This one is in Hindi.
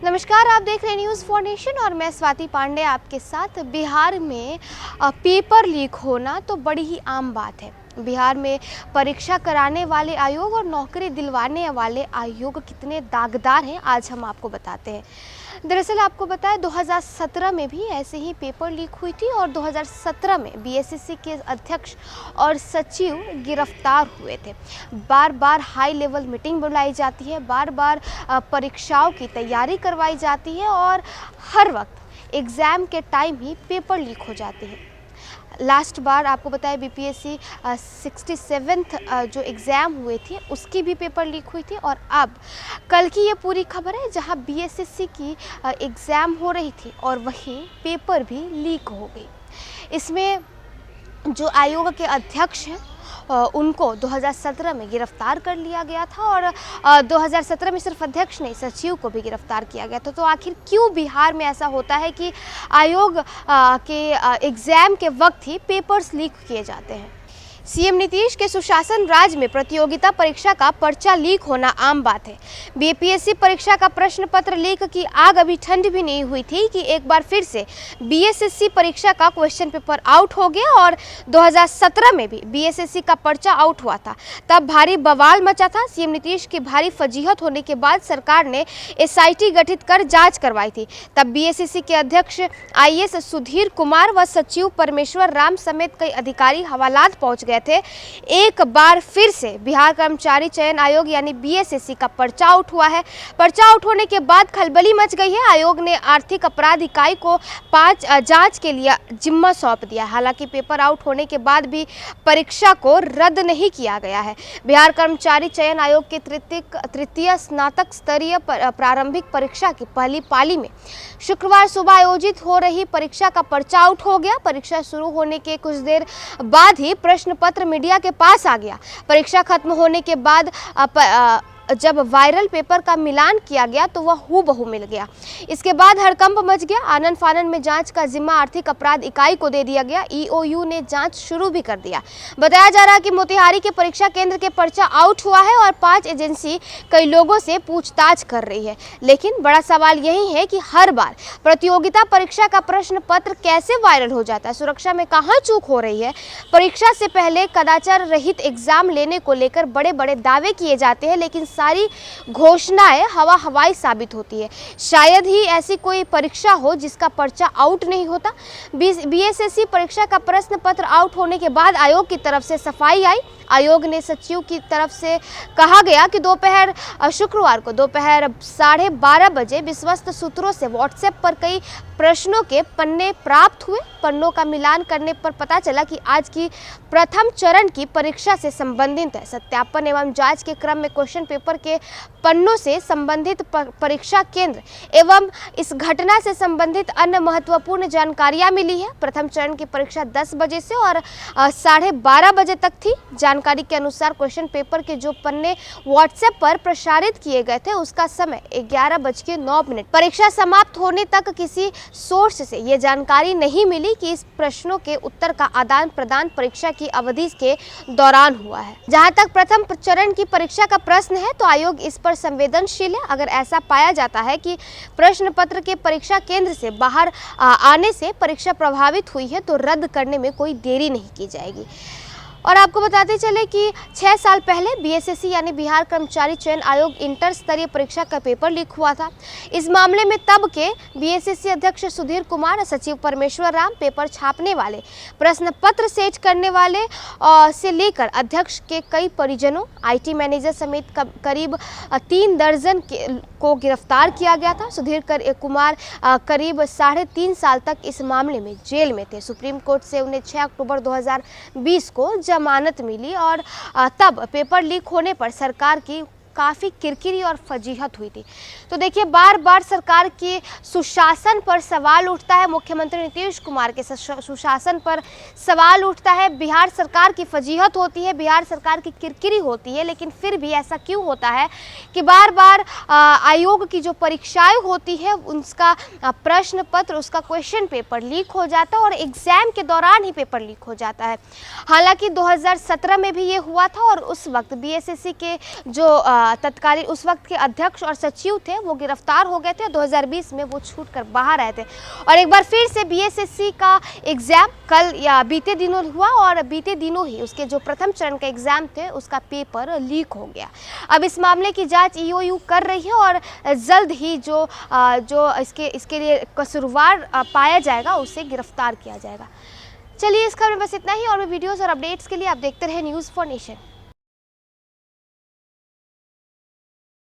नमस्कार, आप देख रहे हैं न्यूज़ फॉर नेशन और मैं स्वाति पांडे आपके साथ। बिहार में पेपर लीक होना तो बड़ी ही आम बात है। बिहार में परीक्षा कराने वाले आयोग और नौकरी दिलवाने वाले आयोग कितने दागदार हैं, आज हम आपको बताते हैं। दरअसल आपको बताएं 2017 में भी ऐसे ही पेपर लीक हुई थी और 2017 में बीएसएससी के अध्यक्ष और सचिव गिरफ्तार हुए थे। बार बार हाई लेवल मीटिंग बुलाई जाती है, बार बार परीक्षाओं की तैयारी करवाई जाती है और हर वक्त एग्ज़ाम के टाइम ही पेपर लीक हो जाते हैं। लास्ट बार आपको बताया बीपीएससी 67th जो एग्ज़ाम हुए थे उसकी भी पेपर लीक हुई थी और अब कल की ये पूरी खबर है जहां बीएसएससी की एग्ज़ाम हो रही थी और वहीं पेपर भी लीक हो गई। इसमें जो आयोग के अध्यक्ष हैं उनको 2017 में गिरफ्तार कर लिया गया था और 2017 में सिर्फ अध्यक्ष नहीं, सचिव को भी गिरफ्तार किया गया था। तो आखिर क्यों बिहार में ऐसा होता है कि आयोग के एग्ज़ाम के वक्त ही पेपर्स लीक किए जाते हैं? सीएम नीतीश के सुशासन राज में प्रतियोगिता परीक्षा का पर्चा लीक होना आम बात है। बीपीएससी परीक्षा का प्रश्न पत्र लीक की आग अभी ठंड भी नहीं हुई थी कि एक बार फिर से बीएसएससी परीक्षा का क्वेश्चन पेपर आउट हो गया और 2017 में भी बीएसएससी का पर्चा आउट हुआ था। तब भारी बवाल मचा था। सीएम नीतीश की भारी फजीहत होने के बाद सरकार ने एसआईटी गठित कर जाँच करवाई थी। तब बीएसएससी के अध्यक्ष आईएएस सुधीर कुमार व सचिव परमेश्वर राम समेत कई अधिकारी हवालात पहुंच गए थे। एक बार फिर से बिहार कर्मचारी चयन आयोग यानी बीएसएससी का पर्चा आउट हुआ है। पर्चा आउट होने के बाद खलबली मच गई है। आयोग ने आर्थिक अपराध इकाई को 5 जांच के लिए जिम्मा सौंप दिया। हालांकि पेपर आउट होने के बाद भी परीक्षा को रद्द नहीं किया गया है। बिहार कर्मचारी चयन आयोग के तृतीय स्नातक स्तरीय प्रारंभिक परीक्षा की पहली पाली में शुक्रवार सुबह आयोजित हो रही परीक्षा का पर्चा आउट हो गया। परीक्षा शुरू होने के कुछ देर बाद ही प्रश्न पत्र मीडिया के पास आ गया। परीक्षा खत्म होने के बाद जब वायरल पेपर का मिलान किया गया तो वह हूबहू मिल गया। इसके बाद हड़कंप मच गया। आनन फानन में जांच का जिम्मा आर्थिक अपराध इकाई को दे दिया गया। ईओयू ने जांच शुरू भी कर दिया। बताया जा रहा है कि मोतिहारी के परीक्षा केंद्र के पर्चा आउट हुआ है और 5 एजेंसी कई लोगों से पूछताछ कर रही है। लेकिन बड़ा सवाल यही है कि हर बार प्रतियोगिता परीक्षा का प्रश्न पत्र कैसे वायरल हो जाता है? सुरक्षा में कहाँ चूक हो रही है? परीक्षा से पहले कदाचार रहित एग्जाम लेने को लेकर बड़े बड़े दावे किए जाते हैं, लेकिन सारी घोषणाएं हवाई साबित होती है। शायद ही ऐसी कोई परीक्षा हो जिसका पर्चा आउट नहीं होता। बीएसएससी परीक्षा का प्रश्न पत्र आउट होने के बाद आयोग की तरफ से सफाई आई। आयोग ने सचिव की तरफ से कहा गया कि शुक्रवार को दोपहर 12:30 बजे विश्वस्त सूत्रों से व्हाट्सएप पर कई प्रश्नों के पन्ने प्राप्त हुए। पन्नों का मिलान करने पर पता चला कि आज की प्रथम चरण की परीक्षा से संबंधित है। सत्यापन एवं जांच के क्रम में क्वेश्चन पेपर के पन्नों से संबंधित परीक्षा केंद्र एवं इस घटना से संबंधित अन्य महत्वपूर्ण जानकारियां मिली है। प्रथम चरण की परीक्षा 10 बजे से और 12:30 बजे तक थी। जानकारी के अनुसार क्वेश्चन पेपर के जो पन्ने व्हाट्सएप पर प्रसारित किए गए थे उसका समय 11:09। परीक्षा समाप्त होने तक किसी सोर्स से ये जानकारी नहीं मिली कि इस प्रश्नों के उत्तर का आदान प्रदान परीक्षा की अवधि के दौरान हुआ है। जहां तक प्रथम चरण की परीक्षा का प्रश्न है तो आयोग इस पर संवेदनशील है। अगर ऐसा पाया जाता है कि प्रश्न पत्र के परीक्षा केंद्र से बाहर आने से परीक्षा प्रभावित हुई है तो रद्द करने में कोई देरी नहीं की जाएगी। और आपको बताते चले कि 6 साल पहले बीएसएससी यानी बिहार कर्मचारी चयन आयोग इंटर स्तरीय परीक्षा का पेपर लीक हुआ था। इस मामले में तब के बीएसएससी अध्यक्ष सुधीर कुमार, सचिव परमेश्वर राम, पेपर छापने वाले, प्रश्न पत्र सेट करने वाले से लेकर अध्यक्ष के कई परिजनों, आईटी मैनेजर समेत करीब 3 दर्जन को गिरफ्तार किया गया था। सुधीर कुमार करीब 3.5 साल तक इस मामले में जेल में थे। सुप्रीम कोर्ट से उन्हें 6 अक्टूबर 2020 को जमानत मिली और तब पेपर लीक होने पर सरकार की काफ़ी किरकिरी और फजीहत हुई थी। तो देखिए, बार बार सरकार के सुशासन पर सवाल उठता है। मुख्यमंत्री नीतीश कुमार के सुशासन पर सवाल उठता है। बिहार सरकार की फजीहत होती है, बिहार सरकार की किरकिरी होती है, लेकिन फिर भी ऐसा क्यों होता है कि बार बार आयोग की जो परीक्षाएं होती है उसका प्रश्न पत्र, उसका क्वेश्चन पेपर लीक हो जाता है और एग्जाम के दौरान ही पेपर लीक हो जाता है। हालांकि 2017 में भी ये हुआ था और उस वक्त बीएसएससी के जो तत्कालीन उस वक्त के अध्यक्ष और सचिव थे, वो गिरफ्तार हो गए थे। 2020 में वो छूट कर बाहर आए थे और एक बार फिर से बीएसएससी का एग्ज़ाम कल या बीते दिनों हुआ और बीते दिनों ही उसके जो प्रथम चरण के एग्ज़ाम थे उसका पेपर लीक हो गया। अब इस मामले की जांच ईओयू कर रही है और जल्द ही जो इसके लिए कसूरवार पाया जाएगा उसे गिरफ्तार किया जाएगा। चलिए, इस खबर में बस इतना ही और भी वीडियोस और अपडेट्स के लिए आप देखते रहे न्यूज़ फॉर नेशन।